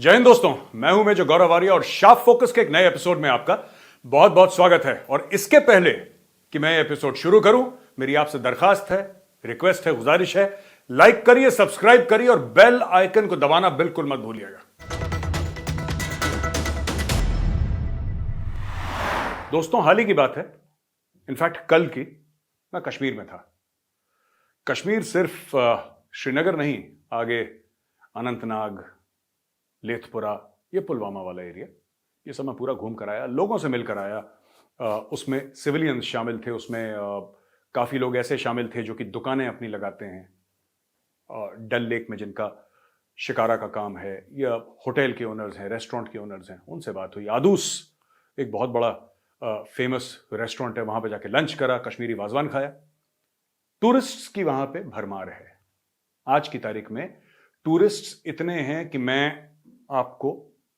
जय हिंद दोस्तों, मैं हूं मेजर गौरव आर्य और शार्प फोकस के एक नए एपिसोड में आपका बहुत बहुत स्वागत है। और इसके पहले कि मैं एपिसोड शुरू करूं, मेरी आपसे दरखास्त है, रिक्वेस्ट है, गुजारिश है, लाइक करिए, सब्सक्राइब करिए और बेल आइकन को दबाना बिल्कुल मत भूलिएगा। दोस्तों, हाल ही की बात है, इनफैक्ट कल की, मैं कश्मीर में था। कश्मीर सिर्फ श्रीनगर नहीं, आगे अनंतनाग, लेथपुरा, ये पुलवामा वाला एरिया, ये सब मैं पूरा घूम कर आया, लोगों से मिलकर आया। उसमें सिविलियंस शामिल थे, उसमें काफ़ी लोग ऐसे शामिल थे जो कि दुकानें अपनी लगाते हैं डल लेक में, जिनका शिकारा का काम है, या होटल के ओनर्स हैं, रेस्टोरेंट के ओनर्स हैं, उनसे बात हुई। आदूस एक बहुत बड़ा फेमस रेस्टोरेंट है, वहाँ पे जाके लंच करा, कश्मीरी वाजवान खाया। टूरिस्ट्स की वहाँ पे भरमार है। आज की तारीख में टूरिस्ट्स इतने हैं कि मैं आपको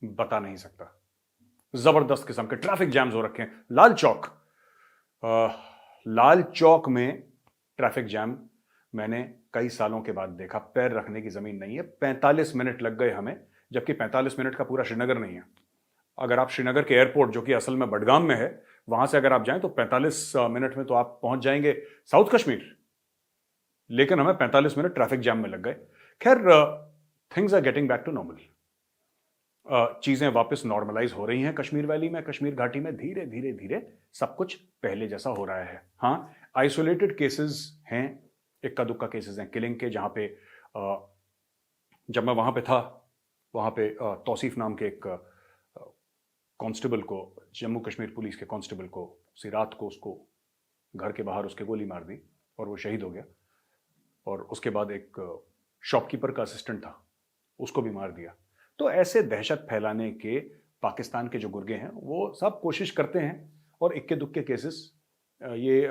बता नहीं सकता। जबरदस्त किस्म के ट्रैफिक जैम्स हो रखे हैं। लाल चौक में ट्रैफिक जैम मैंने कई सालों के बाद देखा। पैर रखने की जमीन नहीं है। 45 मिनट लग गए हमें, जबकि 45 मिनट का पूरा श्रीनगर नहीं है। अगर आप श्रीनगर के एयरपोर्ट, जो कि असल में बडगाम में है, वहां से अगर आप जाएं तो 45 मिनट में तो आप पहुंच जाएंगे साउथ कश्मीर। लेकिन हमें 45 मिनट ट्रैफिक जैम में लग गए। खैर, things are getting back to normal. चीजें वापस नॉर्मलाइज हो रही हैं कश्मीर वैली में, कश्मीर घाटी में। धीरे धीरे धीरे सब कुछ पहले जैसा हो रहा है। हाँ, आइसोलेटेड केसेस हैं, इक्का दुक्का केसेस हैं किलिंग के, जहां पे जब मैं वहां पे था, वहां पे तौसीफ नाम के एक कांस्टेबल को, जम्मू कश्मीर पुलिस के कांस्टेबल को, उसी रात को उसको घर के बाहर उसके गोली मार दी और वो शहीद हो गया। और उसके बाद एक शॉपकीपर का असिस्टेंट था, उसको भी मार दिया। तो ऐसे दहशत फैलाने के पाकिस्तान के जो गुर्गे हैं, वो सब कोशिश करते हैं और इक्के दुक्के केसेस ये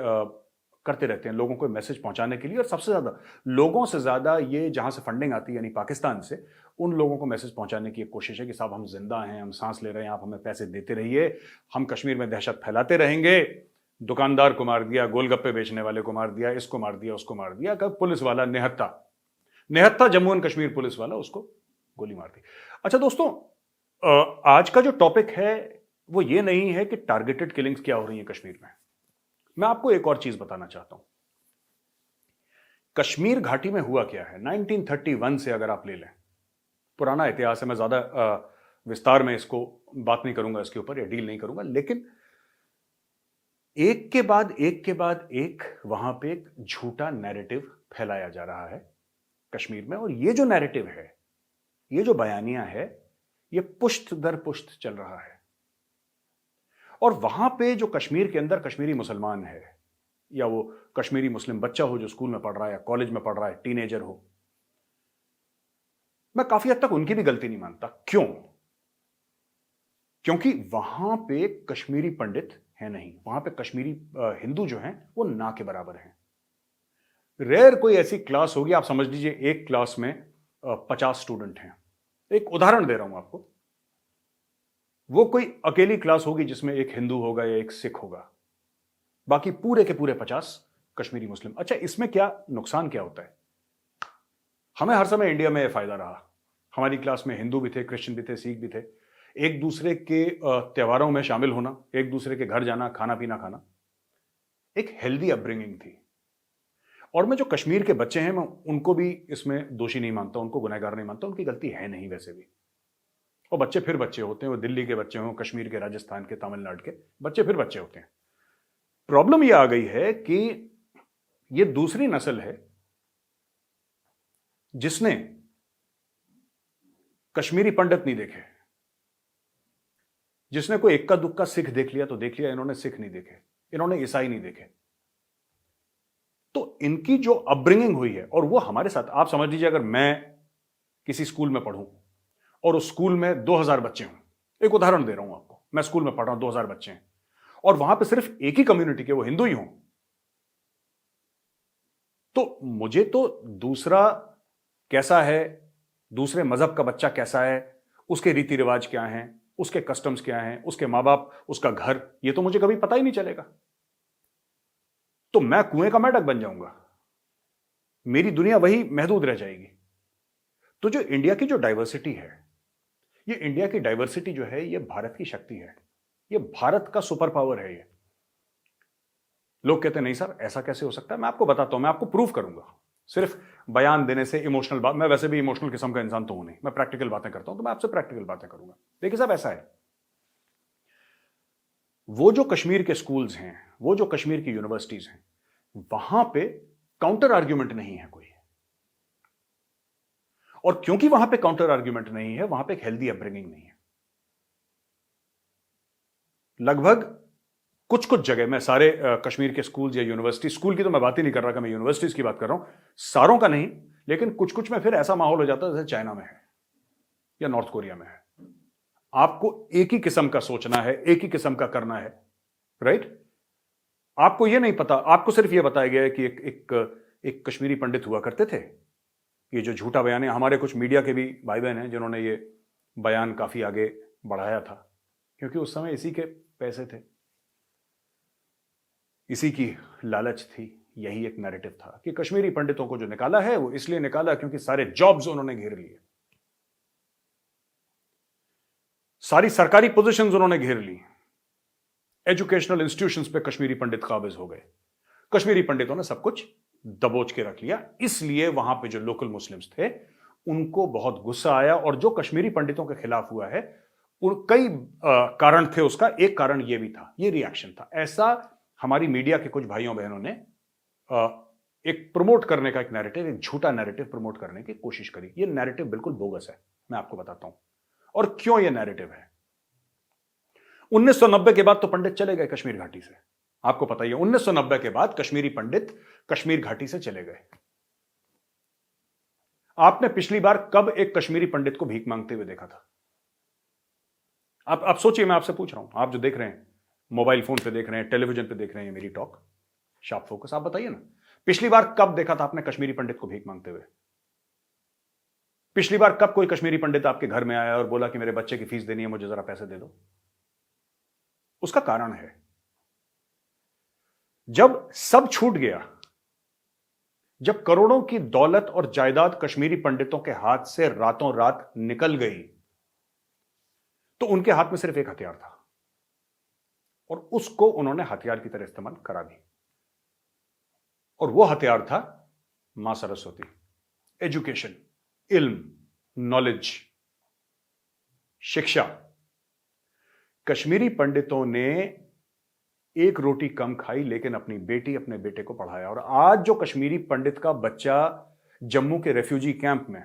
करते रहते हैं लोगों को मैसेज पहुंचाने के लिए। और सबसे ज़्यादा, लोगों से ज़्यादा ये जहां से फंडिंग आती है, यानी पाकिस्तान से, उन लोगों को मैसेज पहुंचाने की एक कोशिश है कि साहब, हम जिंदा हैं, हम सांस ले रहे हैं, आप हमें पैसे देते रहिए, हम कश्मीर में दहशत फैलाते रहेंगे। दुकानदार को मार दिया, गोलगप्पे बेचने वाले को मार दिया, इसको मार दिया, उसको मार दिया। कब पुलिस वाला निहत्था जम्मू एंड कश्मीर पुलिस वाला, उसको गोली मार दी। अच्छा दोस्तों, आज का जो टॉपिक है वो ये नहीं है कि टारगेटेड किलिंग्स क्या हो रही है कश्मीर में। मैं आपको एक और चीज बताना चाहता हूं। कश्मीर घाटी में हुआ क्या है 1931 से, अगर आप ले लें, पुराना इतिहास है, मैं ज्यादा विस्तार में इसको बात नहीं करूंगा, इसके ऊपर या डील नहीं करूंगा, लेकिन एक के बाद एक वहां पे एक झूठा नैरेटिव फैलाया जा रहा है कश्मीर में। और ये जो नैरेटिव है, ये जो बयानियां है, ये पुश्त दर पुश्त चल रहा है। और वहां पे जो कश्मीर के अंदर कश्मीरी मुसलमान है, या वो कश्मीरी मुस्लिम बच्चा हो जो स्कूल में पढ़ रहा है या कॉलेज में पढ़ रहा है, टीनेजर हो, मैं काफी हद तक उनकी भी गलती नहीं मानता। क्यों? क्योंकि वहां पे कश्मीरी पंडित है नहीं, वहां पे कश्मीरी हिंदू जो हैं वो ना के बराबर हैं। रेयर कोई ऐसी क्लास होगी, आप समझ लीजिए एक क्लास में 50 स्टूडेंट हैं, एक उदाहरण दे रहा हूं आपको, वो कोई अकेली क्लास होगी जिसमें एक हिंदू होगा या एक सिख होगा, बाकी पूरे के पूरे 50 कश्मीरी मुस्लिम। अच्छा, इसमें क्या नुकसान क्या होता है? हमें हर समय इंडिया में यह फायदा रहा, हमारी क्लास में हिंदू भी थे, क्रिश्चियन भी थे, सिख भी थे, एक दूसरे के त्योहारों में शामिल होना, एक दूसरे के घर जाना, खाना पीना खाना, एक हेल्दी अपब्रिंगिंग थी। और मैं जो कश्मीर के बच्चे हैं, मैं उनको भी इसमें दोषी नहीं मानता, उनको गुनहगार नहीं मानता, उनकी गलती है नहीं वैसे भी। और बच्चे फिर बच्चे होते हैं, वो दिल्ली के बच्चे हों, कश्मीर के, राजस्थान के, तमिलनाडु के बच्चे फिर बच्चे होते हैं। प्रॉब्लम ये आ गई है कि ये दूसरी नस्ल है जिसने कश्मीरी पंडित नहीं देखे, जिसने कोई इक्का दुक्का सिख देख लिया तो देख लिया, इन्होंने सिख नहीं देखे, इन्होंने ईसाई नहीं देखे। तो इनकी जो अपब्रिंगिंग हुई है, और वो हमारे साथ, आप समझ लीजिए अगर मैं किसी स्कूल में पढ़ूं और उस स्कूल में 2000 बच्चे हों, एक उदाहरण दे रहा हूं आपको, मैं स्कूल में पढ़ रहा हूं, 2000 बच्चे हैं, और वहां पे सिर्फ एक ही कम्युनिटी के, वो हिंदू ही हों, तो मुझे तो दूसरा कैसा है, दूसरे मजहब का बच्चा कैसा है, उसके रीति रिवाज क्या हैं, उसके कस्टम्स क्या हैं, उसके मां बाप, उसका घर, ये तो मुझे कभी पता ही नहीं चलेगा। तो मैं कुएं का मेंढक बन जाऊंगा, मेरी दुनिया वही महदूद रह जाएगी। तो जो इंडिया की जो डाइवर्सिटी है, ये इंडिया की डाइवर्सिटी जो है, ये भारत की शक्ति है, ये भारत का सुपर पावर है। ये लोग कहते हैं नहीं सर ऐसा कैसे हो सकता है, मैं आपको बताता हूं, मैं आपको प्रूव करूंगा। सिर्फ बयान देने से इमोशनल बात, मैं वैसे भी इमोशनल किस्म का इंसान तो हूं नहीं, मैं प्रैक्टिकल बातें करता हूं, तो मैं आपसे प्रैक्टिकल बातें करूंगा। देखिए साहब ऐसा है, वो जो कश्मीर के स्कूल्स हैं, वो जो कश्मीर की यूनिवर्सिटीज हैं, वहां पे काउंटर आर्ग्यूमेंट नहीं है कोई, और क्योंकि वहां पे काउंटर आर्ग्यूमेंट नहीं है, वहां पे एक हेल्दी अपब्रिंगिंग नहीं है। लगभग कुछ कुछ जगह, मैं सारे कश्मीर के स्कूल या यूनिवर्सिटी, स्कूल की तो मैं बात ही नहीं कर रहा, कि मैं यूनिवर्सिटीज की बात कर रहा हूं, सारों का नहीं, लेकिन कुछ कुछ में फिर ऐसा माहौल हो जाता है जैसे चाइना में है या नॉर्थ कोरिया में है। आपको एक ही किस्म का सोचना है, एक ही किस्म का करना है, राइट? आपको यह नहीं पता, आपको सिर्फ यह बताया गया है कि एक कश्मीरी पंडित हुआ करते थे। ये जो झूठा बयान है, हमारे कुछ मीडिया के भी भाई बहन हैं जिन्होंने ये बयान काफी आगे बढ़ाया था, क्योंकि उस समय इसी के पैसे थे, इसी की लालच थी, यही एक नैरेटिव था कि कश्मीरी पंडितों को जो निकाला है वो इसलिए निकाला क्योंकि सारे जॉब्स उन्होंने घेर लिए, सारी सरकारी पोजीशंस उन्होंने घेर ली, एजुकेशनल इंस्टीट्यूशंस पे कश्मीरी पंडित काबिज हो गए, कश्मीरी पंडितों ने सब कुछ दबोच के रख लिया। इसलिए वहां पे जो लोकल मुस्लिम्स थे उनको बहुत गुस्सा आया, और जो कश्मीरी पंडितों के खिलाफ हुआ है कई कारण थे उसका, एक कारण यह भी था, यह रिएक्शन था। ऐसा हमारी मीडिया के कुछ भाइयों बहनों ने एक प्रमोट करने का, एक नैरेटिव, एक झूठा नैरेटिव प्रमोट करने की कोशिश करी। यह नैरेटिव बिल्कुल बोगस है, मैं आपको बताता हूं और क्यों यह नैरेटिव है। 1990 के बाद तो पंडित चले गए कश्मीर घाटी से, आपको पता ही है, 1990 के बाद कश्मीरी पंडित कश्मीर घाटी से चले गए। आपने पिछली बार कब एक कश्मीरी पंडित को भीख मांगते हुए देखा था? आप सोचिए, मैं आपसे पूछ रहा हूं, आप जो देख रहे हैं, मोबाइल फोन पे देख रहे हैं, टेलीविजन पे देख रहे हैं मेरी टॉक शार्प फोकस, आप बताइए ना, पिछली बार कब देखा था आपने कश्मीरी पंडित को भीख मांगते हुए? पिछली बार कब कोई कश्मीरी पंडित आपके घर में आया और बोला कि मेरे बच्चे की फीस देनी है, मुझे जरा पैसे दे दो? उसका कारण है, जब सब छूट गया, जब करोड़ों की दौलत और जायदाद कश्मीरी पंडितों के हाथ से रातों रात निकल गई, तो उनके हाथ में सिर्फ एक हथियार था, और उसको उन्होंने हथियार की तरह इस्तेमाल करा भी, और वो हथियार था मां सरस्वती। एजुकेशन, इल्म, नॉलेज, शिक्षा। कश्मीरी पंडितों ने एक रोटी कम खाई, लेकिन अपनी बेटी, अपने बेटे को पढ़ाया। और आज जो कश्मीरी पंडित का बच्चा जम्मू के रेफ्यूजी कैंप में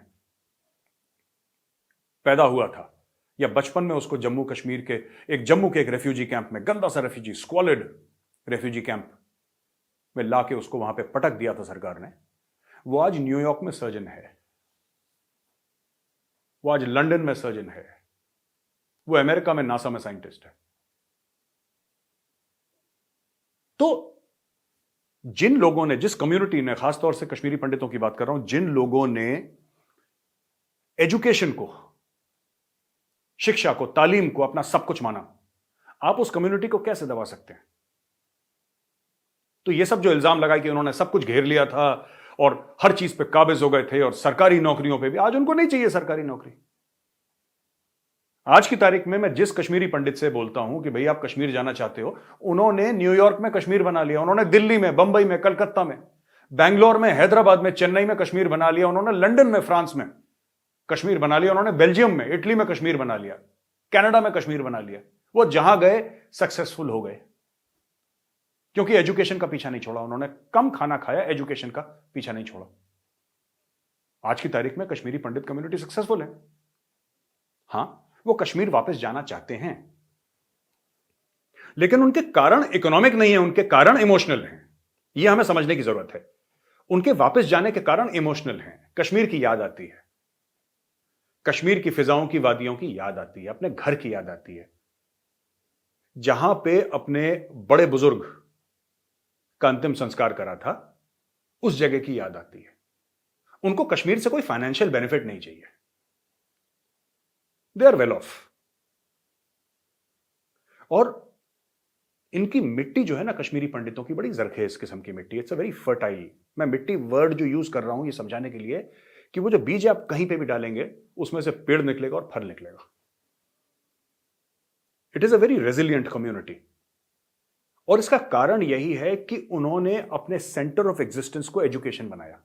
पैदा हुआ था, या बचपन में उसको जम्मू के एक रेफ्यूजी कैंप में, गंदा सा रेफ्यूजी, स्क्वालिड रेफ्यूजी कैंप में लाके उसको वहां पे पटक दिया था सरकार ने, वो आज न्यूयॉर्क में सर्जन है, वो आज लंदन में सर्जन है, वो अमेरिका में नासा में साइंटिस्ट है। तो जिन लोगों ने, जिस कम्युनिटी ने, खासतौर से कश्मीरी पंडितों की बात कर रहा हूं, जिन लोगों ने एजुकेशन को, शिक्षा को, तालीम को अपना सब कुछ माना, आप उस कम्युनिटी को कैसे दबा सकते हैं? तो ये सब जो इल्जाम लगाए कि उन्होंने सब कुछ घेर लिया था और हर चीज पे काबिज हो गए थे, और सरकारी नौकरियों पे भी, आज उनको नहीं चाहिए सरकारी नौकरी। आज की तारीख में मैं जिस कश्मीरी पंडित से बोलता हूं कि भाई आप कश्मीर जाना चाहते हो, उन्होंने न्यूयॉर्क में कश्मीर बना लिया, उन्होंने दिल्ली में, बंबई में, कलकत्ता में, बैंगलोर में, हैदराबाद में, चेन्नई में कश्मीर बना लिया, उन्होंने लंदन में, फ्रांस में कश्मीर बना लिया, उन्होंने बेल्जियम में, इटली में कश्मीर बना लिया, कनाडा में कश्मीर बना लिया। वो जहां गए सक्सेसफुल हो गए, क्योंकि एजुकेशन का पीछा नहीं छोड़ा उन्होंने। कम खाना खाया, एजुकेशन का पीछा नहीं छोड़ा। आज की तारीख में कश्मीरी पंडित कम्युनिटी सक्सेसफुल है। हां, वो कश्मीर वापस जाना चाहते हैं, लेकिन उनके कारण इकोनॉमिक नहीं है, उनके कारण इमोशनल हैं। यह हमें समझने की जरूरत है। उनके वापस जाने के कारण इमोशनल हैं। कश्मीर की याद आती है, कश्मीर की फिजाओं की, वादियों की याद आती है, अपने घर की याद आती है, जहां पे अपने बड़े बुजुर्ग का अंतिम संस्कार करा था, उस जगह की याद आती है। उनको कश्मीर से कोई फाइनेंशियल बेनिफिट नहीं चाहिए, दे आर वेल ऑफ। और इनकी मिट्टी जो है ना, कश्मीरी पंडितों की, बड़ी जरखेज किस्म की मिट्टी, इट्स अ वेरी फर्टाइल। मैं मिट्टी वर्ड जो यूज कर रहा हूं ये समझाने के लिए कि वो जो बीज आप कहीं पे भी डालेंगे उसमें से पेड़ निकलेगा और फल निकलेगा। It is a very resilient community. और इसका कारण यही है कि उन्होंने अपने सेंटर ऑफ एग्जिस्टेंस को एजुकेशन बनाया।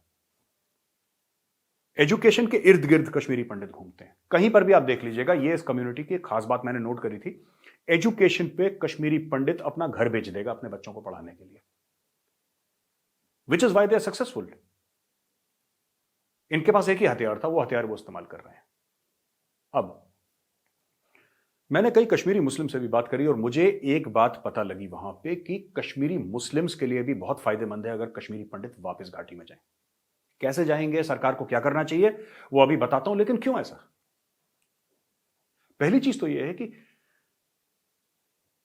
एजुकेशन के इर्द गिर्द कश्मीरी पंडित घूमते हैं। कहीं पर भी आप देख लीजिएगा, ये इस कम्युनिटी की एक खास बात मैंने नोट करी थी। एजुकेशन पे कश्मीरी पंडित अपना घर बेच देगा अपने बच्चों को पढ़ाने के लिए, which is why they are successful. इनके पास एक ही हथियार था, वो हथियार वो इस्तेमाल कर रहे हैं। अब मैंने कई कश्मीरी मुस्लिम से भी बात करी और मुझे एक बात पता लगी वहां पे कि कश्मीरी मुस्लिम्स के लिए भी बहुत फायदेमंद है अगर कश्मीरी पंडित वापस घाटी में जाएं। कैसे जाएंगे, सरकार को क्या करना चाहिए, वो अभी बताता हूं। लेकिन क्यों ऐसा? पहली चीज तो यह है कि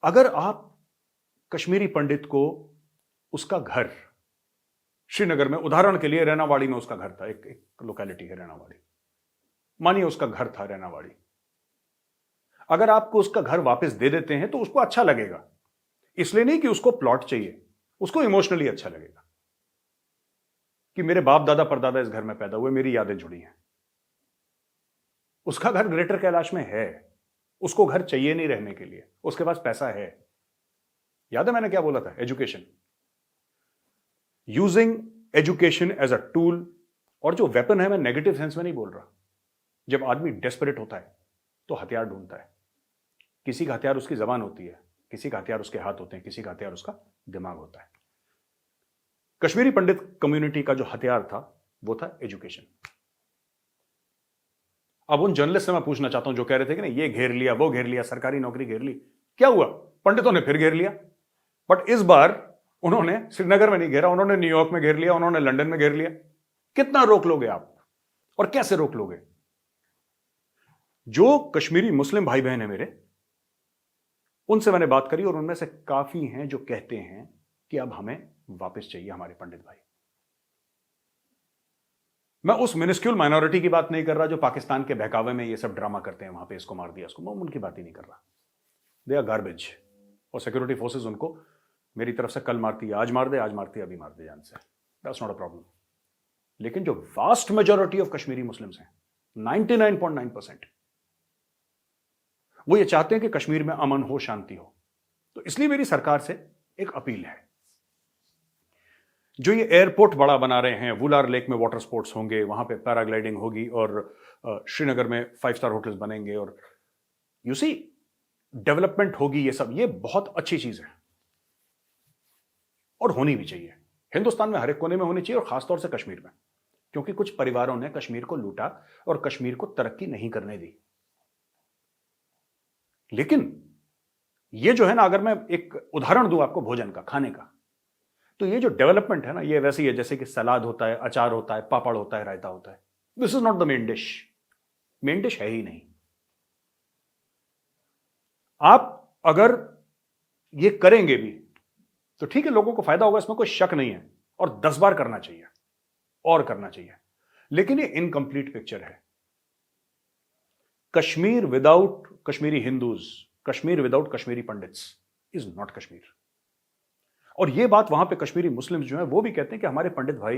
अगर आप कश्मीरी पंडित को उसका घर श्रीनगर में, उदाहरण के लिए रैनावाड़ी में उसका घर था, एक लोकेलिटी है रैनावाड़ी, मानिए उसका घर था रैनावाड़ी, अगर आपको उसका घर वापस दे देते हैं तो उसको अच्छा लगेगा। इसलिए नहीं कि उसको प्लॉट चाहिए, उसको इमोशनली अच्छा लगेगा कि मेरे बाप दादा परदादा इस घर में पैदा हुए, मेरी यादें जुड़ी हैं। उसका घर ग्रेटर कैलाश में है, उसको घर चाहिए नहीं रहने के लिए, उसके पास पैसा है। याद है मैंने क्या बोला था? Education, using education as a tool. और जो वेपन है, मैं नेगेटिव सेंस में नहीं बोल रहा। जब आदमी डेस्परेट होता है तो हथियार ढूंढता है। किसी का हथियार उसकी जबान होती है, किसी का हथियार उसके हाथ होते हैं, किसी का हथियार उसका दिमाग होता है। कश्मीरी पंडित कम्युनिटी का जो हथियार था वो था एजुकेशन। अब उन जर्नलिस्ट से मैं पूछना चाहता हूं जो कह रहे थे कि नहीं ये घेर लिया, वो घेर लिया, सरकारी नौकरी घेर ली, क्या हुआ? पंडितों ने फिर घेर लिया, बट इस बार उन्होंने श्रीनगर में नहीं घेरा, उन्होंने न्यूयॉर्क में घेर लिया, उन्होंने लंदन में घेर लिया। कितना रोक लोगे आप और कैसे रोक लोगे? जो कश्मीरी मुस्लिम भाई बहन है मेरे, उनसे मैंने बात करी और उनमें से काफी हैं जो कहते हैं कि अब हमें वापस चाहिए हमारे पंडित भाई। मैं उस मिनिस्क्यूल माइनॉरिटी की बात नहीं कर रहा जो पाकिस्तान के बहकावे में ये सब ड्रामा करते हैं, वहां पे इसको मार दिया उसको, मैं उनकी बात ही नहीं कर रहा। They are garbage. और सिक्योरिटी फोर्सेस उनको मेरी तरफ से कल मारती है, आज मार दे, आज मारती है, अभी मार दे जान से, दैट्स नॉट अ प्रॉब्लम। लेकिन जो vast majority of Kashmiri Muslims हैं, 99.9%, वो ये चाहते हैं कि कश्मीर में अमन हो, शांति हो। तो इसलिए मेरी सरकार से एक अपील है, जो ये एयरपोर्ट बड़ा बना रहे हैं, वुलार लेक में वाटर स्पोर्ट्स होंगे, वहां पे पैराग्लाइडिंग होगी और श्रीनगर में 5 स्टार होटल्स बनेंगे और यू सी डेवलपमेंट होगी, ये सब, ये बहुत अच्छी चीज है और होनी भी चाहिए। हिंदुस्तान में हर एक कोने में होनी चाहिए और खासतौर से कश्मीर में, क्योंकि कुछ परिवारों ने कश्मीर को लूटा और कश्मीर को तरक्की नहीं करने दी। लेकिन ये जो है ना, अगर मैं एक उदाहरण दूं आपको भोजन का, खाने का, तो ये जो डेवलपमेंट है ना, ये वैसे ही है जैसे कि सलाद होता है, अचार होता है, पापड़ होता है, रायता होता है। This is not the main dish. Main dish है ही नहीं। आप अगर ये करेंगे भी तो ठीक है, लोगों को फायदा होगा, इसमें कोई शक नहीं है, और 10 बार करना चाहिए और करना चाहिए। लेकिन ये इनकंप्लीट पिक्चर है। Kashmir without Kashmiri Hindus, Kashmir without Kashmiri pandits is not Kashmir. और ये बात वहां पे कश्मीरी मुस्लिम्स जो हैं वो भी कहते हैं कि हमारे पंडित भाई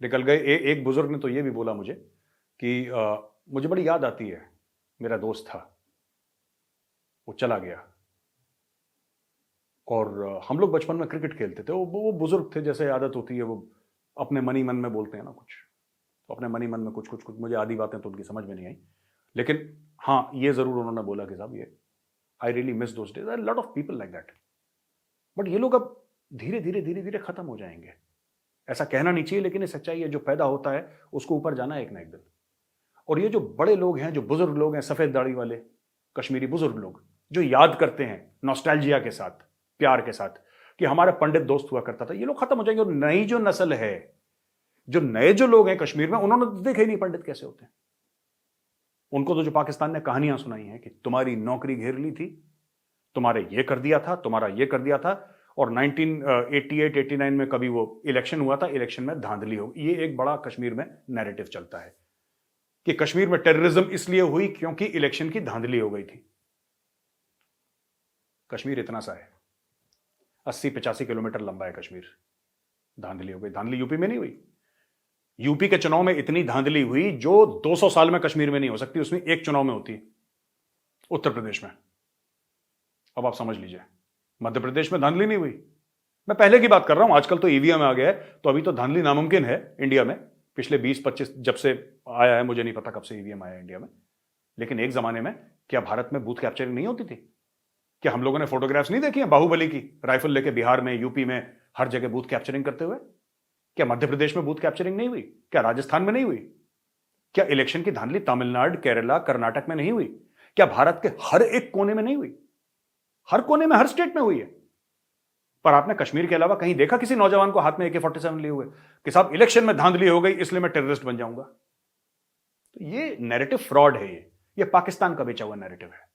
निकल गए। एक बुजुर्ग ने तो ये भी बोला मुझे कि मुझे बड़ी याद आती है, मेरा दोस्त था, वो चला गया और हम लोग बचपन में क्रिकेट खेलते थे। वो बुजुर्ग थे, जैसे आदत होती है, वो अपने मन ही मन में बोलते हैं ना कुछ, तो अपने मन ही मन में कुछ कुछ कुछ मुझे आधी बातें तो उनकी समझ में नहीं आई, लेकिन हाँ ये जरूर उन्होंने बोला कि साहब ये I really miss those days, lot of people like that. But ये लोग अब धीरे धीरे धीरे धीरे खत्म हो जाएंगे। ऐसा कहना नहीं चाहिए, लेकिन ये सच्चाई है। जो पैदा होता है उसको ऊपर जाना है एक ना एक दिन। और ये जो बड़े लोग हैं, जो बुजुर्ग लोग हैं, सफेद दाढ़ी वाले कश्मीरी बुजुर्ग लोग, जो याद करते हैं नॉस्टैल्जिया के साथ, प्यार के साथ, कि हमारा पंडित दोस्त हुआ करता था, ये लोग खत्म हो जाएंगे। और नई जो नस्ल है, जो नए जो लोग हैं कश्मीर में, उन्होंने तो देखे ही नहीं पंडित कैसे होते हैं। उनको तो जो पाकिस्तान ने कहानियां सुनाई हैं कि तुम्हारी नौकरी घेर ली थी, तुम्हारे ये कर दिया था, तुम्हारा ये कर दिया था, और 1988-89 में कभी वो इलेक्शन हुआ था, इलेक्शन में धांधली हो। ये एक बड़ा कश्मीर में नैरेटिव चलता है कि कश्मीर में टेररिज्म इसलिए हुई क्योंकि इलेक्शन की धांधली हो गई थी। कश्मीर इतना सा है, 80-85 किलोमीटर लंबा है कश्मीर। धांधली हो गई। धांधली यूपी में नहीं हुई। यूपी के चुनाव में इतनी धांधली हुई जो 200 साल में कश्मीर में नहीं हो सकती, उसमें एक चुनाव में होती है, उत्तर प्रदेश में। अब आप समझ लीजिए, मध्य प्रदेश में धांधली नहीं हुई। मैं पहले की बात कर रहा हूं, आजकल तो ईवीएम आ गया है, तो अभी तो धांधली नामुमकिन है इंडिया में। पिछले 20-25 जब से आया है, मुझे नहीं पता कब से ईवीएम आया इंडिया में, लेकिन एक जमाने में क्या भारत में बूथ कैप्चरिंग नहीं होती थी? क्या हम लोगों ने फोटोग्राफ्स नहीं देखी है बाहुबली की, राइफल लेके बिहार में, यूपी में, हर जगह बूथ कैप्चरिंग करते हुए? क्या मध्य प्रदेश में बूथ कैप्चरिंग नहीं हुई? क्या राजस्थान में नहीं हुई? क्या इलेक्शन की धांधली तमिलनाडु, केरला, कर्नाटक में नहीं हुई? क्या भारत के हर एक कोने में नहीं हुई? हर कोने में, हर स्टेट में हुई है। पर आपने कश्मीर के अलावा कहीं देखा किसी नौजवान को हाथ में AK-47 लिए हुए कि साहब इलेक्शन में धांधली हो गई इसलिए मैं टेररिस्ट बन जाऊंगा? तो ये नैरेटिव फ्रॉड है। ये पाकिस्तान का बेचा हुआ नैरेटिव है।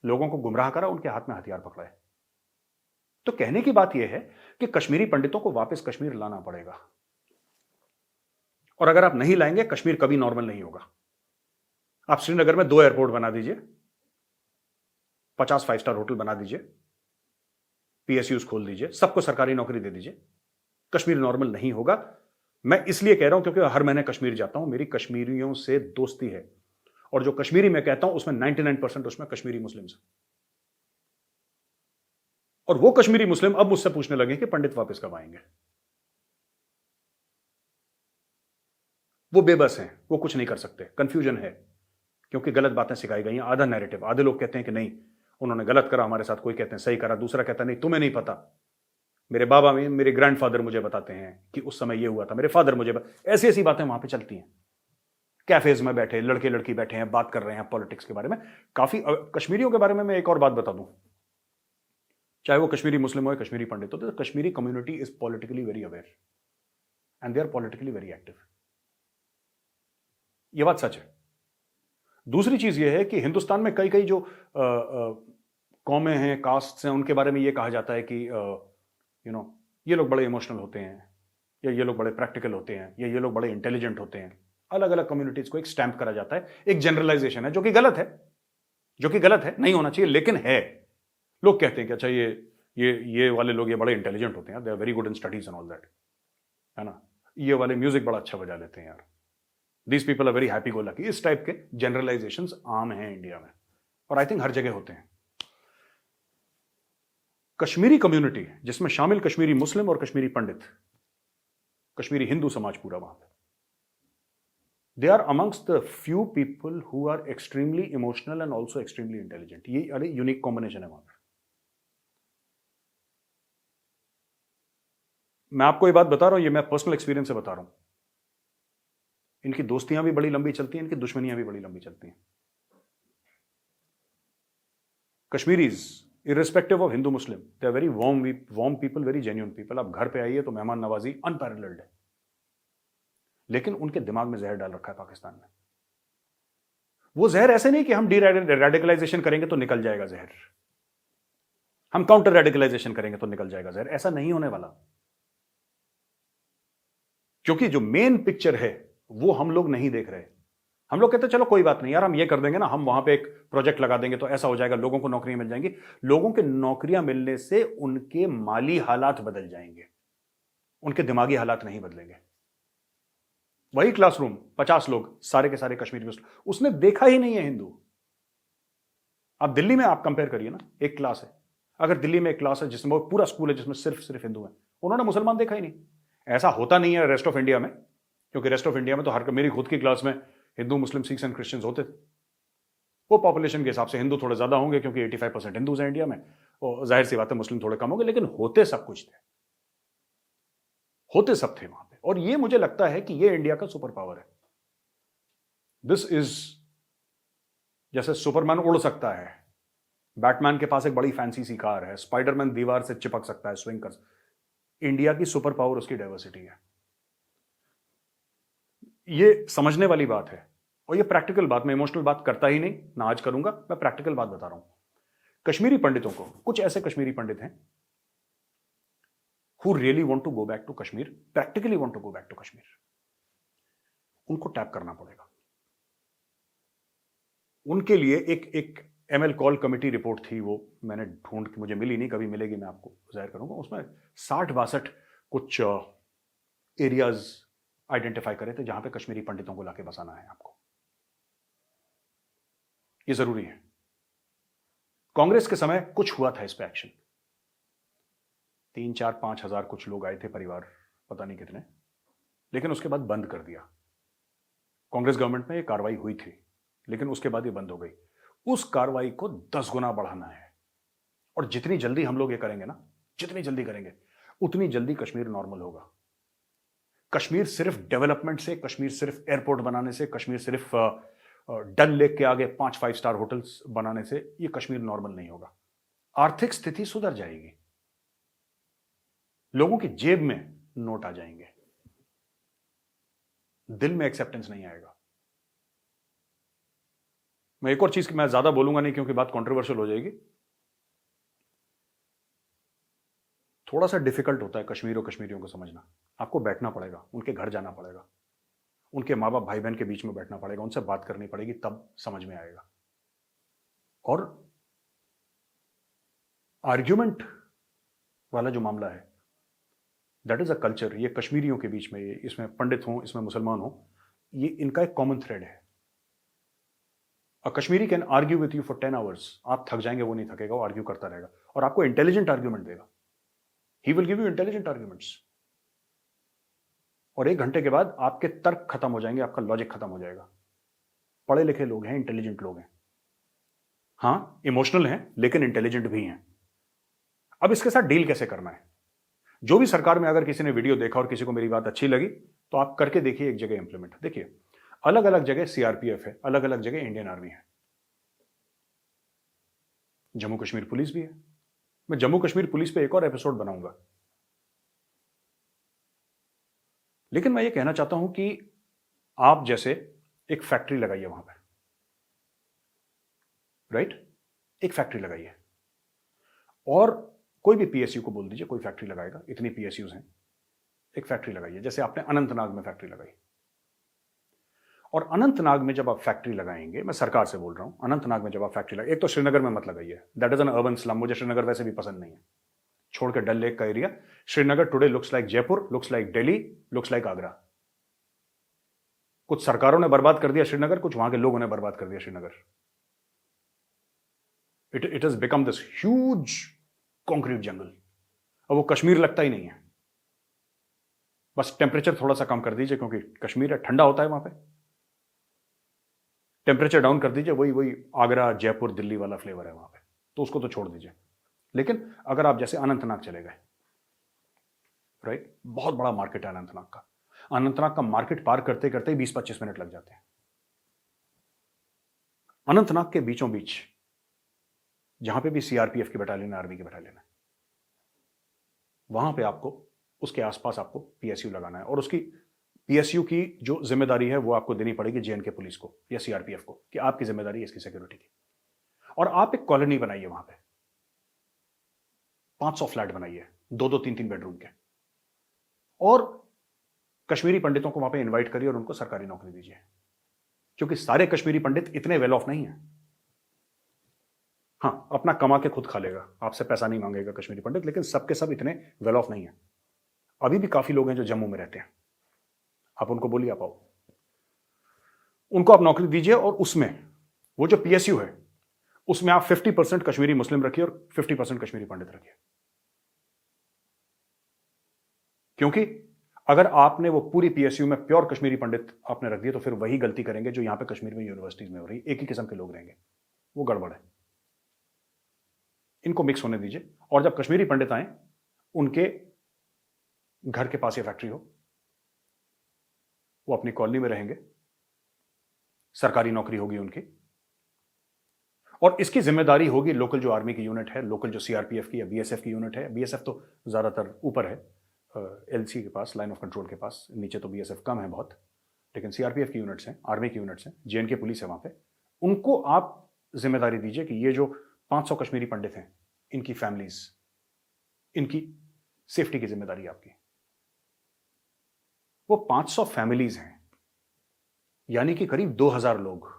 लोगों को गुमराह करा, उनके हाथ में हथियार पकड़ाए। तो कहने की बात यह है कि कश्मीरी पंडितों को वापस कश्मीर लाना पड़ेगा, और अगर आप नहीं लाएंगे कश्मीर कभी नॉर्मल नहीं होगा। आप श्रीनगर में 2 एयरपोर्ट बना दीजिए, 50 5 स्टार होटल बना दीजिए, PSUs खोल दीजिए, सबको सरकारी नौकरी दे दीजिए, कश्मीर नॉर्मल नहीं होगा। मैं इसलिए कह रहा हूं क्योंकि हर महीने कश्मीर जाता हूं, मेरी कश्मीरियों से दोस्ती है, और जो कश्मीरी मैं कहता हूं उसमें 99% उसमें कश्मीरी मुस्लिम्स हैं। और वो कश्मीरी मुस्लिम अब मुझसे पूछने लगे कि पंडित वापस कब आएंगे। वो बेबस हैं, वो कुछ नहीं कर सकते, कंफ्यूजन है, क्योंकि गलत बातें सिखाई गई हैं। आधा नैरेटिव, आधे लोग कहते हैं कि नहीं उन्होंने गलत करा हमारे साथ, कोई कहते हैं सही करा, दूसरा कहता नहीं तुम्हें नहीं पता, मेरे बाबा में मेरे ग्रैंडफादर मुझे बताते हैं कि उस समय ये हुआ था, मेरे फादर मुझे ऐसी ऐसी बातें वहां पे चलती हैं। कैफेज में बैठे लड़के लड़की बैठे हैं, बात कर रहे हैं पॉलिटिक्स के बारे में। काफी कश्मीरियों के बारे में मैं एक और बात बता दूं, चाहे वो कश्मीरी मुस्लिम हो या कश्मीरी पंडित हो, तो Kashmiri community is politically very aware and they are politically very active. ये बात सच है। दूसरी चीज ये है कि हिंदुस्तान में कई कई जो कौमें हैं, कास्ट हैं, उनके बारे में ये कहा जाता है कि ये लोग बड़े इमोशनल होते हैं, या ये लोग बड़े प्रैक्टिकल होते हैं, या ये लोग बड़े इंटेलिजेंट होते हैं। अलग अलग कम्युनिटीज को एक स्टैंप करा जाता है, एक जनरलाइजेशन है जो कि गलत है, जो कि गलत है, नहीं होना चाहिए, लेकिन है। लोग कहते हैं कि अच्छा ये वाले लोग ये बड़े इंटेलिजेंट होते हैं, they are very good in studies and all that, है ना, ये वाले म्यूजिक बड़ा अच्छा बजा लेते हैं यार, these people are very happy go lucky. इस टाइप के जनरलाइजेशंस आम हैं इंडिया में, और आई थिंक हर जगह होते हैं। कश्मीरी कम्युनिटी जिसमें शामिल कश्मीरी मुस्लिम और कश्मीरी पंडित, कश्मीरी हिंदू समाज पूरा वहां पे, they are amongst the few people who are extremely emotional and also extremely intelligent. ये अरे यूनिक कॉम्बिनेशन है वहां पर। मैं आपको ये बात बता रहा हूं, ये मैं पर्सनल एक्सपीरियंस से बता रहा हूं। इनकी दोस्तियां भी बड़ी लंबी चलती हैं, इनकी दुश्मनियां भी बड़ी लंबी चलती हैं। Kashmiris irrespective of Hindu Muslim, they are very warm people, very genuine people. आप घर पे आइए तो मेहमान नवाजी अनपैरेलल्ड है, लेकिन उनके दिमाग में जहर डाल रखा है पाकिस्तान में। वो जहर ऐसे नहीं कि हम डी रेडिकलाइजेशन करेंगे तो निकल जाएगा जहर, हम काउंटर रेडिकलाइजेशन करेंगे तो निकल जाएगा जहर, ऐसा नहीं होने वाला। क्योंकि जो मेन पिक्चर है वो हम लोग नहीं देख रहे। हम लोग कहते हैं चलो कोई बात नहीं यार, हम ये कर देंगे ना, हम वहां पे एक प्रोजेक्ट लगा देंगे तो ऐसा हो जाएगा, लोगों को नौकरियां मिल जाएंगी। लोगों के नौकरियां मिलने से उनके माली हालात बदल जाएंगे, उनके दिमागी हालात नहीं बदलेंगे। वही क्लासरूम 50 लोग, सारे के सारे कश्मीरी मुस्लिम, उसने देखा ही नहीं है हिंदू। आप दिल्ली में आप कंपेयर करिए ना, एक क्लास है, अगर दिल्ली में एक क्लास है जिसमें पूरा स्कूल है जिसमें सिर्फ हिंदू है, उन्होंने मुसलमान देखा ही नहीं। ऐसा होता नहीं है रेस्ट ऑफ इंडिया में, क्योंकि रेस्ट ऑफ इंडिया में तो हर मेरी खुद की क्लास में हिंदू मुस्लिम सिख्स एंड क्रिश्चियंस होते थे। वो पॉपुलेशन के हिसाब से हिंदू थोड़े ज्यादा होंगे क्योंकि 85% हिंदूज हैं इंडिया में, और जाहिर सी बात है मुस्लिम थोड़े कम होंगे, लेकिन होते सब कुछ थे, होते सब थे वहां पे। और ये मुझे लगता है कि ये इंडिया का सुपर पावर है। दिस इज, जैसे सुपरमैन उड़ सकता है, बैटमैन के पास एक बड़ी फैंसी सी कार है, स्पाइडरमैन दीवार से चिपक सकता है, स्विंग कर। इंडिया की सुपर पावर उसकी डाइवर्सिटी है। ये समझने वाली बात है, और ये प्रैक्टिकल बात, मैं इमोशनल बात करता ही नहीं ना, आज करूंगा, मैं प्रैक्टिकल बात बता रहा हूं। कश्मीरी पंडितों को, कुछ ऐसे कश्मीरी पंडित हैं who really want to go back to Kashmir, practically want to go back to Kashmir, उनको टैप करना पड़ेगा। उनके लिए एक ML कॉल कमेटी रिपोर्ट थी, वो मैंने ढूंढ के, मुझे मिली नहीं, कभी मिलेगी मैं आपको जाहिर करूंगा। उसमें 60-62 कुछ एरियाज आइडेंटिफाई करे थे जहां पे कश्मीरी पंडितों को लाके बसाना है आपको। ये जरूरी है। कांग्रेस के समय कुछ हुआ था इस पे एक्शन, 3, 4, 5 हजार कुछ लोग आए थे, परिवार पता नहीं कितने, लेकिन उसके बाद बंद कर दिया। कांग्रेस गवर्नमेंट में ये कार्रवाई हुई थी, लेकिन उसके बाद ये बंद हो गई। उस कार्रवाई को 10 गुना बढ़ाना है, और जितनी जल्दी हम लोग ये करेंगे ना, जितनी जल्दी करेंगे उतनी जल्दी कश्मीर नॉर्मल होगा। कश्मीर सिर्फ डेवलपमेंट से, कश्मीर सिर्फ एयरपोर्ट बनाने से, कश्मीर सिर्फ डल लेक के आगे 5 स्टार होटल्स बनाने से ये कश्मीर नॉर्मल नहीं होगा। आर्थिक स्थिति सुधर जाएगी, लोगों की जेब में नोट आ जाएंगे, दिल में एक्सेप्टेंस नहीं आएगा। मैं एक और चीज की मैं ज्यादा बोलूंगा नहीं क्योंकि बात कंट्रोवर्शियल हो जाएगी। थोड़ा सा डिफिकल्ट होता है कश्मीर और कश्मीरियों को समझना। आपको बैठना पड़ेगा, उनके घर जाना पड़ेगा, उनके माँ बाप भाई बहन के बीच में बैठना पड़ेगा, उनसे बात करनी पड़ेगी, तब समझ में आएगा। और आर्ग्यूमेंट वाला जो मामला है, दैट इज अ कल्चर। ये कश्मीरियों के बीच में, इसमें पंडित हों, इसमें मुसलमान हों, ये इनका एक कॉमन थ्रेड है। A Kashmiri can argue with you for 10 hours. आप थक जाएंगे, वो नहीं थकेगा, वो आर्ग्यू करता रहेगा और आपको इंटेलिजेंट आर्ग्यूमेंट देगा। He will give you intelligent arguments, और 1 घंटे के बाद आपके तर्क खत्म हो जाएंगे, आपका लॉजिक खत्म हो जाएगा। पढ़े लिखे लोग हैं, इंटेलिजेंट लोग हैं, हाँ इमोशनल हैं लेकिन इंटेलिजेंट भी हैं। अब इसके साथ डील कैसे करना है? जो भी सरकार में अगर किसी ने वीडियो देखा और किसी को मेरी बात अच्छी लगी तो आप करके देखिए, एक जगह इंप्लीमेंट। देखिए, अलग अलग जगह सीआरपीएफ है, अलग अलग जगह इंडियन आर्मी है, जम्मू कश्मीर पुलिस भी है। मैं जम्मू कश्मीर पुलिस पे एक और एपिसोड बनाऊंगा, लेकिन मैं ये कहना चाहता हूं कि आप जैसे एक फैक्ट्री लगाइए वहां पे, राइट? एक फैक्ट्री लगाइए, और कोई भी पीएसयू को बोल दीजिए कोई फैक्ट्री लगाएगा, इतनी पीएसयूज हैं, एक फैक्ट्री लगाइए। जैसे आपने अनंतनाग में फैक्ट्री लगाई, और अनंतनाग में जब आप फैक्ट्री लगाएंगे, मैं सरकार से बोल रहा हूं, अनंतनाग में जब आप फैक्ट्री लगाएंगे, एक तो श्रीनगर में मत लगाइए, that is an urban slum, मुझे श्रीनगर वैसे भी पसंद नहीं है, छोड़ के डल लेक का area. Srinagar today looks like Jaipur, looks like Delhi, looks like Agra. कुछ सरकारों ने बर्बाद कर दिया श्रीनगर, कुछ वहां के लोगों ने बर्बाद कर दिया Srinagar. It has become this huge concrete jungle. अब वो कश्मीर लगता ही नहीं है, बस टेम्परेचर थोड़ा सा कम कर दीजिए, क्योंकि कश्मीर है, ठंडा होता है वहां पे, टेम्परेचर डाउन कर दीजिए, वही वही आगरा जयपुर दिल्ली वाला फ्लेवर है वहां पे, तो उसको तो छोड़ दीजिए। लेकिन अगर आप जैसे अनंतनाग चले गए, राइट, बहुत बड़ा मार्केट है अनंतनाग का, अनंतनाग का मार्केट पार करते करते 20-25 मिनट लग जाते हैं। अनंतनाग के बीचों बीच जहां पे भी सीआरपीएफ की बटालियन, आर्मी की बटालियन है, वहां पे आपको, उसके आसपास आपको पीएसयू लगाना है, और उसकी पीएसयू की जो जिम्मेदारी है वो आपको देनी पड़ेगी जेएनके पुलिस को या सीआरपीएफ को, कि आपकी जिम्मेदारी है इसकी सिक्योरिटी की। और आप एक कॉलोनी बनाइए वहां पे, 500 फ्लैट बनाइए, 2-2, 3-3 बेडरूम के, और कश्मीरी पंडितों को वहां पे इनवाइट करिए और उनको सरकारी नौकरी दीजिए, क्योंकि सारे कश्मीरी पंडित इतने वेल ऑफ नहीं है। हाँ, अपना कमा के खुद खा लेगा, आपसे पैसा नहीं मांगेगा कश्मीरी पंडित, लेकिन सबके सब इतने वेल ऑफ नहीं है। अभी भी काफी लोग हैं जो जम्मू में रहते हैं, आप उनको बोलिए आप आओ, उनको आप नौकरी दीजिए, और उसमें वो जो पीएसयू है उसमें आप 50% कश्मीरी मुस्लिम रखिए और 50% कश्मीरी पंडित रखिए। क्योंकि अगर आपने वो पूरी पीएसयू में प्योर कश्मीरी पंडित आपने रख दिए, तो फिर वही गलती करेंगे जो यहां पे कश्मीर में यूनिवर्सिटीज में हो रही, एक ही किस्म के लोग रहेंगे, वो गड़बड़ है। इनको मिक्स होने दीजिए, और जब कश्मीरी पंडित आए, उनके घर के पास ये फैक्ट्री हो, वो अपनी कॉलोनी में रहेंगे, सरकारी नौकरी होगी उनकी, और इसकी जिम्मेदारी होगी लोकल जो आर्मी की यूनिट है, लोकल जो सीआरपीएफ की या बीएसएफ की यूनिट है, बीएसएफ तो ज्यादातर ऊपर है, एलसी के पास, लाइन ऑफ कंट्रोल के पास, नीचे तो बीएसएफ कम है बहुत, लेकिन सीआरपीएफ की यूनिट्स हैं, आर्मी की यूनिट्स हैं, जेएनके पुलिस है वहां पे, उनको आप जिम्मेदारी दीजिए कि ये जो 500 कश्मीरी पंडित हैं, इनकी फैमिलीज, इनकी सेफ्टी की जिम्मेदारी आपकी। वो 500 फैमिलीज हैं, यानी कि करीब 2000 लोग,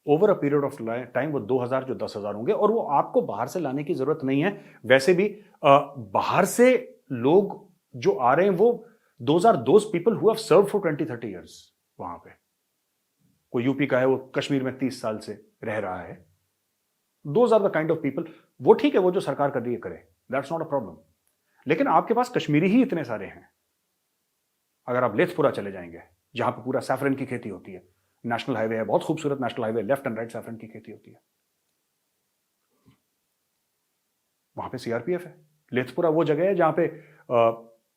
over a period of time वो 2000 जो 10,000 होंगे, और वो आपको बाहर से लाने की जरूरत नहीं है। वैसे भी बाहर से लोग जो आ रहे हैं वो those people who have served for 20-30 years वहां पे। कोई यूपी का है, वो कश्मीर में 30 साल से रह रहा है, those are the kind of people. वो ठीक है, वो जो सरकार कर रही है करे, दैट्स नॉट अ प्रॉब्लम। लेकिन आपके पास कश्मीरी ही इतने सारे हैं। अगर आप लेथपुरा चले जाएंगे, जहां पर पूरा सैफरन की खेती होती है, नेशनल हाईवे है, बहुत खूबसूरत national highway, left and right saffron की खेती होती है, वहां पे सीआरपीएफ है। लेथपुरा वो जगह है जहां पे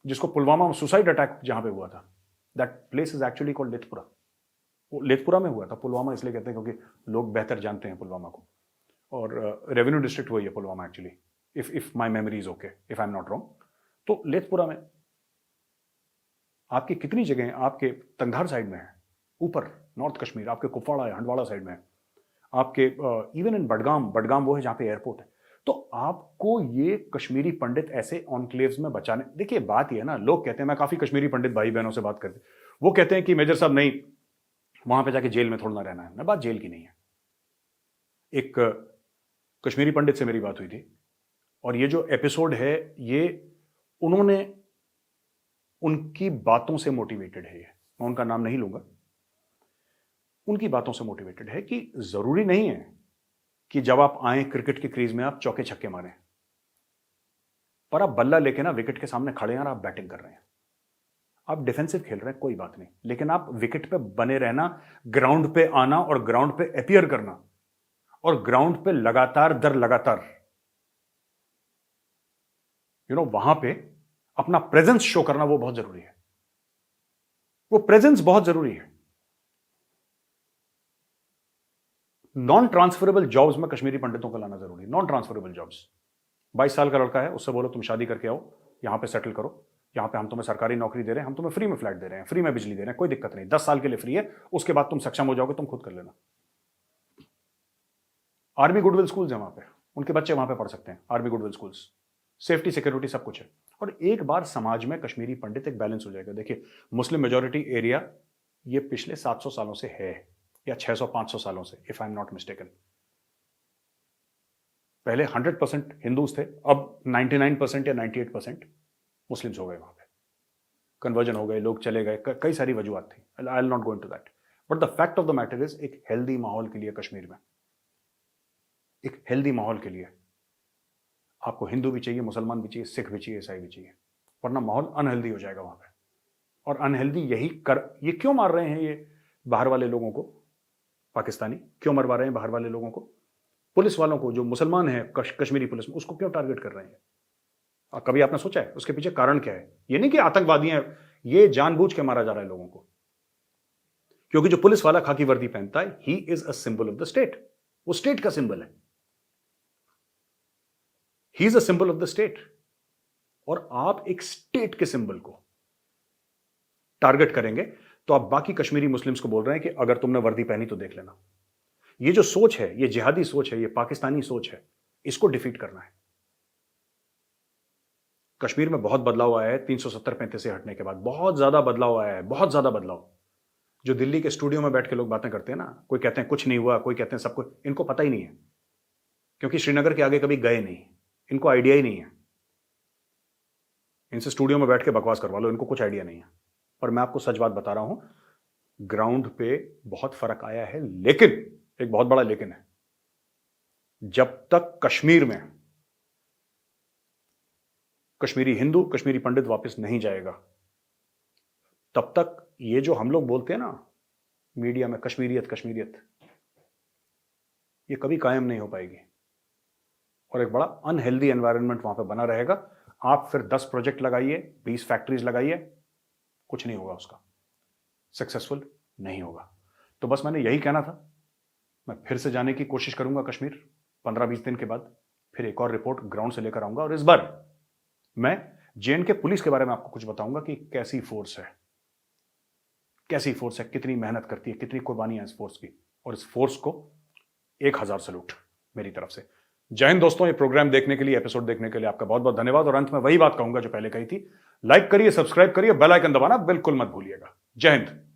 जिसको पुलवामा में सुसाइड अटैक जहां पे हुआ था, that place is actually called Lethpura. वो लेथपुरा में हुआ था। पुलवामा इसलिए कहते हैं क्योंकि लोग बेहतर जानते हैं पुलवामा को, और रेवेन्यू डिस्ट्रिक्ट वही है Pulwama actually, if my memory is okay, if I am not wrong. तो लेथपुरा में आपकी कितनी जगह आपके तंगधार साइड में है, ऊपर नॉर्थ कश्मीर, आपके कुपवाड़ा है, हंडवाड़ा साइड में है, आपके इवन इन बडगाम वो है जहां पे एयरपोर्ट है। तो आपको ये कश्मीरी पंडित ऐसे ऑनक्लेव्स में बचाने, देखिए बात ये है ना, लोग कहते हैं, मैं काफी कश्मीरी पंडित भाई बहनों से बात करते, वो कहते हैं कि मेजर साहब नहीं, वहां पे जाके जेल में थोड़ा ना रहना है। ना, बात जेल की नहीं है। एक कश्मीरी पंडित से मेरी बात हुई थी, और ये जो एपिसोड है ये उन्होंने, उनकी बातों से मोटिवेटेड है, ये मैं उनका नाम नहीं लूंगा, उनकी बातों से मोटिवेटेड है कि जरूरी नहीं है कि जब आप आए क्रिकेट की क्रीज में आप चौके छक्के मारें, पर आप बल्ला लेके ना विकेट के सामने खड़े हैं और आप बैटिंग कर रहे हैं, आप डिफेंसिव खेल रहे हैं, कोई बात नहीं, लेकिन आप विकेट पे बने रहना, ग्राउंड पे आना और ग्राउंड पे अपीयर करना, और ग्राउंड पे लगातार दर लगातार वहां पे अपना प्रेजेंस शो करना, वो बहुत जरूरी है। वो प्रेजेंस बहुत जरूरी है। नॉन ट्रांसफरेबल जॉब्स में कश्मीरी पंडितों को लाना जरूरी है। नॉन ट्रांसफरेबल जॉब्स, 22 साल का लड़का है, उससे बोलो तुम शादी करके आओ, यहां पे सेटल करो, यहां पे हम तुम्हें सरकारी नौकरी दे रहे हैं, हम तुम्हें फ्री में फ्लैट दे रहे हैं, फ्री में बिजली दे रहे हैं, कोई दिक्कत नहीं, 10 साल के लिए फ्री है, उसके बाद तुम सक्षम हो जाओगे, तुम खुद कर लेना। आर्मी गुडविल स्कूल्स है वहां पे, उनके बच्चे वहां पे पढ़ सकते हैं, army goodwill schools, safety security सब कुछ है। और एक बार समाज में कश्मीरी पंडित एक बैलेंस हो जाएगा। देखिए मुस्लिम मेजोरिटी एरिया ये पिछले 700 सालों से है, या 600-500 सालों से, if I am not mistaken. पहले 100% हिंदूज थे, अब 99% या 98% मुस्लिम्स हो गए, वहां पे कन्वर्जन हो गए, लोग चले गए, कई सारी वजूहत थी, I will not go into that, but the fact of the matter is, एक हेल्दी माहौल के लिए कश्मीर में, एक हेल्दी माहौल के लिए आपको हिंदू भी चाहिए, मुसलमान भी चाहिए, सिख भी चाहिए, ईसाई भी चाहिए, वरना माहौल अनहेल्दी हो जाएगा वहां पे। और अनहेल्दी ये क्यों मार रहे हैं ये बाहर वाले लोगों को, पाकिस्तानी क्यों मरवा रहे हैं बाहर वाले लोगों को, पुलिस वालों को, जो मुसलमान है कश्मीरी पुलिस में, उसको क्यों टारगेट कर रहे हैं? और कभी आपने सोचा है उसके पीछे कारण क्या है? ये नहीं कि आतंकवादी हैं, ये जानबूझ के मारा जा रहा है लोगों को, क्योंकि जो पुलिस वाला खाकी वर्दी पहनता है, he is a symbol of the state, वो स्टेट का सिंबल है, he is a symbol of the state. और आप एक स्टेट के सिंबल को टारगेट करेंगे, तो आप बाकी कश्मीरी मुस्लिम्स को बोल रहे हैं कि अगर तुमने वर्दी पहनी तो देख लेना। ये जो सोच है, ये जिहादी सोच है, ये पाकिस्तानी सोच है, इसको डिफीट करना है। कश्मीर में बहुत बदलाव आया है 370-35 से हटने के बाद, बहुत ज्यादा बदलाव आया है, बहुत ज्यादा बदलाव। जो दिल्ली के स्टूडियो में बैठ के लोग बातें करते हैं ना, कोई कहते हैं कुछ नहीं हुआ, कोई कहते हैं सब कुछ, इनको पता ही नहीं है, क्योंकि श्रीनगर के आगे कभी गए नहीं, इनको आइडिया ही नहीं है। इनसे स्टूडियो में बैठ के बकवास करवा लो, इनको कुछ आइडिया नहीं है। और मैं आपको सच बात बता रहा हूं, ग्राउंड पे बहुत फर्क आया है, लेकिन एक बहुत बड़ा लेकिन है, जब तक कश्मीर में कश्मीरी हिंदू, कश्मीरी पंडित वापस नहीं जाएगा, तब तक ये जो हम लोग बोलते हैं ना मीडिया में, कश्मीरियत कश्मीरियत, ये कभी कायम नहीं हो पाएगी, और एक बड़ा अनहेल्दी एनवायरनमेंट वहां पे बना रहेगा। आप फिर 10 प्रोजेक्ट लगाइए, 20 फैक्ट्रीज लगाइए, कुछ नहीं होगा, उसका सक्सेसफुल नहीं होगा। तो बस मैंने यही कहना था। मैं फिर से जाने की कोशिश करूंगा कश्मीर 15-20 दिन के बाद, फिर एक और रिपोर्ट ग्राउंड से लेकर आऊंगा, और इस बार मैं जेएनके पुलिस के बारे में आपको कुछ बताऊंगा कि कैसी फोर्स है, कैसी फोर्स है, कितनी मेहनत करती है, कितनी कुर्बानियां इस फोर्स की, और इस फोर्स को 1000 सैल्यूट मेरी तरफ से। जय हिंद दोस्तों, ये प्रोग्राम देखने के लिए, एपिसोड देखने के लिए आपका बहुत बहुत धन्यवाद। और अंत में वही बात कहूंगा जो पहले कही थी, लाइक करिए, सब्सक्राइब करिए, बेल आइकन दबाना बिल्कुल मत भूलिएगा। जय हिंद।